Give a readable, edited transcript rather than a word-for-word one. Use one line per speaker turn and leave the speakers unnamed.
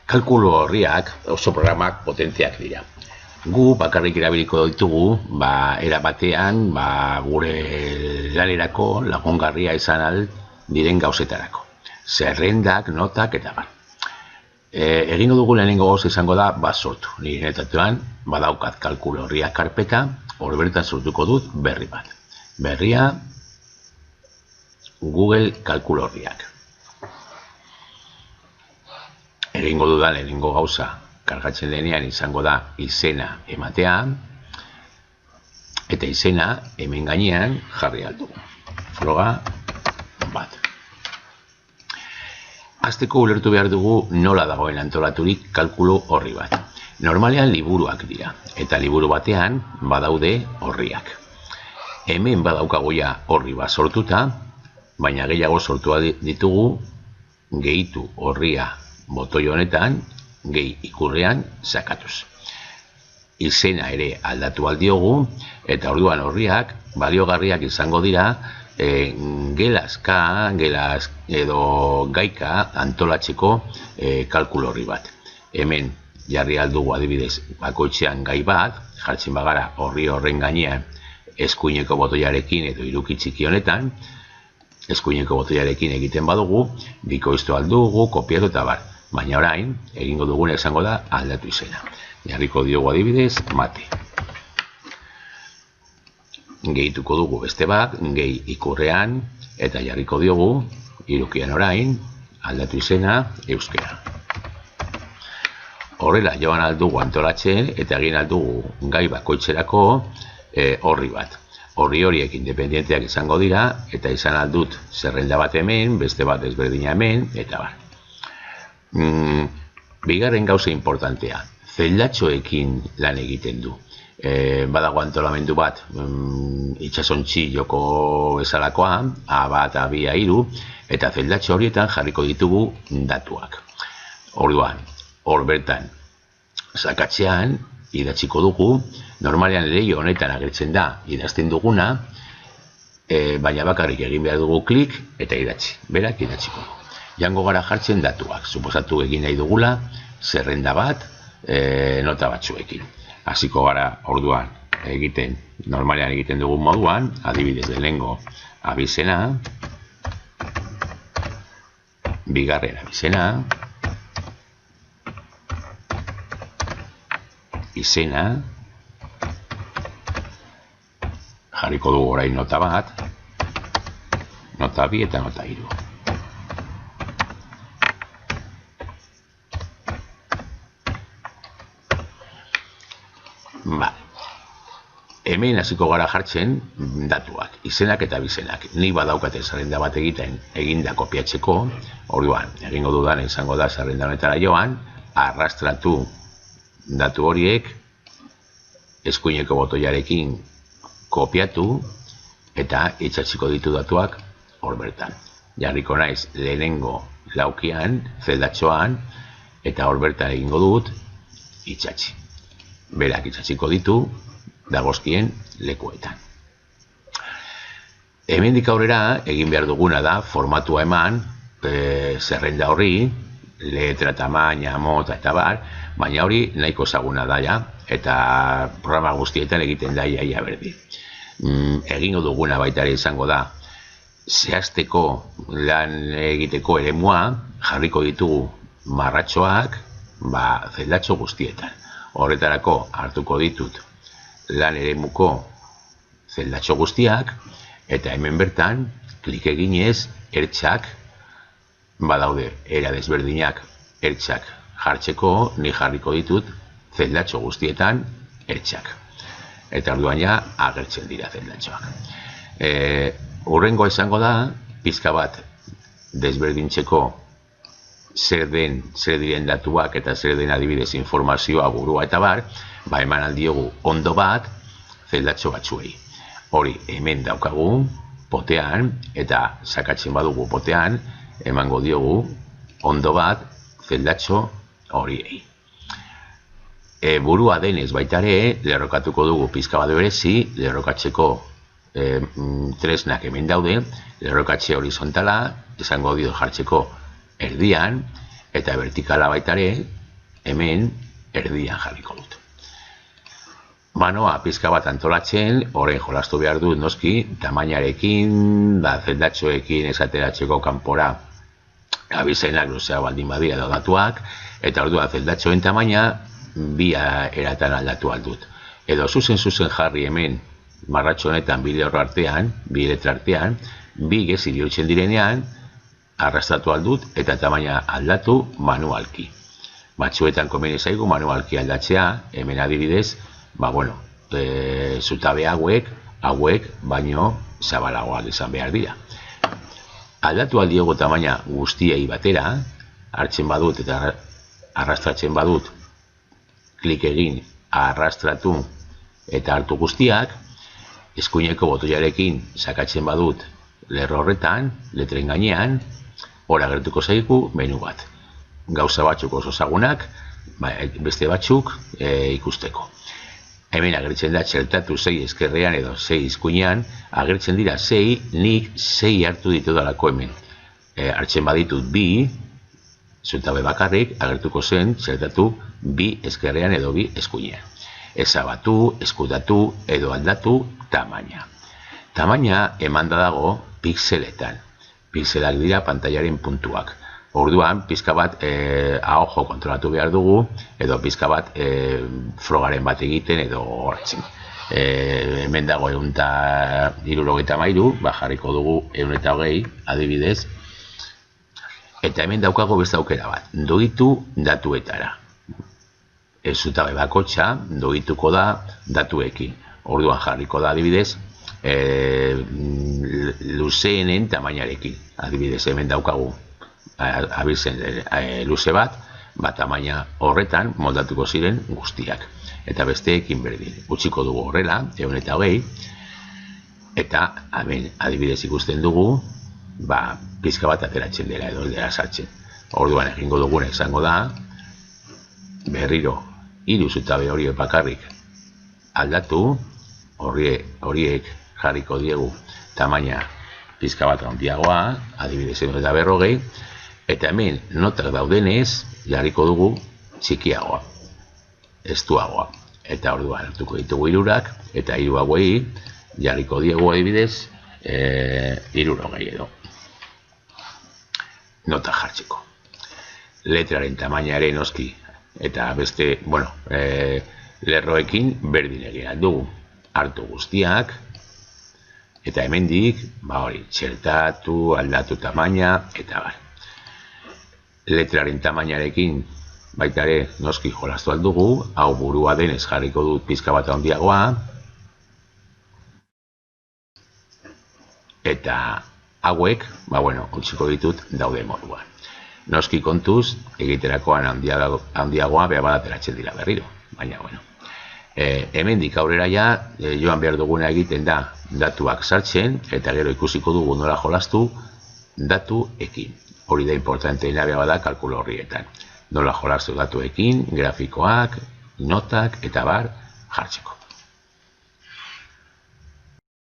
Kalkulu horriak oso programak potentziak dira. Gu bakarrik erabiliko ditugu, era batean, gure lanerako lagungarria izan al diren gauzetarako. Zerrendak, notak eta bar. Egingo dugu lehenengo gauz izango da, sortu. Nire netatuan, badaukat kalkulu horriak karpeta, hor bertan sortuko dut berri bat. Berria, Google kalkulu horriak. Egingo dudan lehenengo gauza, kargatzen denean izango da izena ematea, eta izena hemen gainean jarri aldugu. Froga bat. Hasteko ulertu behar dugu nola dagoen antolaturik kalkulu horri bat. Normalean liburuak dira, eta liburu batean badaude horriak. Hemen badaukagoia horri bat sortuta, baina gehiago sortua ditugu gehitu horria botoi honetan, gehi ikurrean sakatuz. Izena ere aldatu aldiogu, eta orduan horriak baliogarriak izango dira gelazka, gelaz edo gaika antolatzeko kalkulu horri bat. Hemen jarri aldugu adibidez bakoitzean gai bat, jartzen bagara horri horren gainean eskuineko botoiarekin edo hiruki txiki honetan, eskuineko botoiarekin egiten badugu, bikoiztu aldugu, kopiatu eta bar. Baina orain, egingo duguna izango da aldatu izena. Jarriko diogu adibidez, mate. Gehituko dugu beste bat, gehi ikurrean, eta jarriko diogu, hirukian orain, aldatu izena, euskera. Horrela joan aldugu antolatzen, eta egin aldugu gai bakoitzerako horri bat. Horri horiek independienteak izango dira, eta izan aldut zerrenda bat hemen, beste bat ezberdina hemen, eta bar. Bigarren gauza importantea, zeldatxoekin lan egiten du. Badago antolamendu bat, itxasontzi joko bezalakoa, A bat, A bi, A hiru, eta zeldatxo horietan jarriko ditugu datuak. Orduan, hor bertan, sakatzean, idatziko dugu, normalean leio honetan agertzen da, idazten duguna, baina bakarrik egin behar dugu klik, eta idatzi, berak idatziko dugu. Jango gara jartzen datuak, suposatu egin nahi dugula, zerrenda bat, nota batzuekin. Hasiko gara orduan egiten, normalean egiten dugun moduan, adibidez lehenengo abizena, bigarren abizena, izena, jarriko dugu orain nota bat, nota bi eta nota hiru. Hemen hasiko gara jartzen datuak, izenak eta bizenak. Ni badaukate zerrenda bat eginda kopiatzeko, orduan, egingo dudan izango da zerrenda honetara joan, arrastratu datu horiek, eskuineko botoiarekin kopiatu, eta itxatziko ditu datuak hor bertan. Jarriko naiz lehenengo laukian, zeldatxoan, eta hor bertan egingo dut itxatzi. Berak itxatziko ditu, dagozkien lekuetan. Hemendik aurrera egin behar duguna da formatua eman zerrenda horri, letra, tamaina, mota eta bar, baina hori nahiko ezaguna da ja, eta programa guztietan egiten da iaia berdi. Egingo duguna baita ere izango da, zehazteko lan egiteko eremua jarriko ditugu marratxoak zeldatxo guztietan. Horretarako hartuko ditut lan eremuko zeldatxo guztiak, eta hemen bertan, klik eginez, ertxak, badaude, era desberdinak ertxak jartzeko, ni jarriko ditut zeldatxo guztietan ertxak. Eta orduan ja, agertzen dira zeldatxoak. Hurrengoa izango da, pizka bat desberdintzeko zer diren datuak eta zer den adibidez informazioa, burua eta bar, eman aldiogu ondo bat zeldatxo batzuei. Hori hemen daukagu potean, eta sakatzen badugu potean, emango diogu ondo bat zeldatxo horiei. Burua denez baita ere, lerrokatuko dugu pizka bat berezi, lerrokatzeko tresnak hemen daude, lerrokatze horizontala, izango dio jartzeko erdian, eta vertikala baitare, hemen erdian jarriko dut. Manoa pizka bat antolatzen, orain jolastu behar dut noski, tamainarekin, zeldatxoekin esateratzeko kanpora abizenak luzea baldin badia edo datuak, eta orduan zeldatxoen tamaina bi eratan aldatu aldut. Edo zuzen jarri hemen marratxo honetan bi letra artean, bi gezi bihurtzen direnean, arrastratu aldut eta tamaina aldatu manualki. Batzuetan komeni zaigu manualki aldatzea, hemen adibidez, zutabe hauek baino zabalagoak izan behar dira. Aldatu aldiogo tamaina guztiei batera, hartzen badut eta arrastratzen badut, klik egin, arrastratu eta hartu guztiak, eskuineko botoiarekin sakatzen badut lerro horretan, letren gainean, hor agertuko zaigu menu bat. Gauza batzuk oso ezagunak, beste batzuk ikusteko. Hemen agertzen da txertatu 6 eskerrean edo 6 izkuinean, agertzen dira 6, nik 6 hartu ditudalako hemen. Hartzen baditut 2, zutabe bakarrik, agertuko zen txertatu 2 eskerrean edo 2 eskuinean. Ezabatu, eskutatu edo aldatu tamaina. Tamaina emanda dago pixeletan. Pixelak dira pantailaren puntuak. Orduan, pizka bat ahojo kontrolatu behar dugu, edo pizka bat frogaren bat egiten edo horretzen. Hemen dago 173, jarriko dugu 120, adibidez. Eta hemen daukago beste aukera bat, doitu datuetara. Ez zutabe bakotxa, dogituko da datuekin. Orduan jarriko da adibidez, luzeenen tamainarekin. Adibidez, hemen daukagu abizen luze bat, tamaina horretan moldatuko ziren guztiak. Eta besteekin berdin. Utziko dugu horrela, 120, eta hemen adibidez ikusten dugu, pizka bat ateratzen dela edo dela sartzen. Orduan egingo duguna izango da, berriro, 3 zutabe horiek bakarrik aldatu, horiek jarriko diegu tamaina pizka bat handiagoa, adibidez 140, eta hemen notak daudenez jarriko dugu txikiagoa, estuagoa. Eta orduan hartuko ditugu 3 eta 3 hauei jarriko diegu adibidez 60 edo. Nota jartzeko. Letraren tamainaren noski eta beste, lerroekin berdin egin dugu. Hartu guztiak, eta hemendik, txertatu, aldatu tamaina, eta bar. Letraren tamainarekin baitare noski jolastu aldugu, hau burua denez jarriko dut pizka bat handiagoa, eta hauek, utziko ditut daude moduan. Noski kontuz, egiterakoan handiagoa behar bat ateratzen dira berriro, baina hemendik aurrera joan behar duguna egiten da datuak sartzen, eta gero ikusiko dugu nola jolastu datuekin. Hori da importanteena behar da kalkulo horrietan. Nola jolastu datuekin, grafikoak, notak eta bar jartzeko.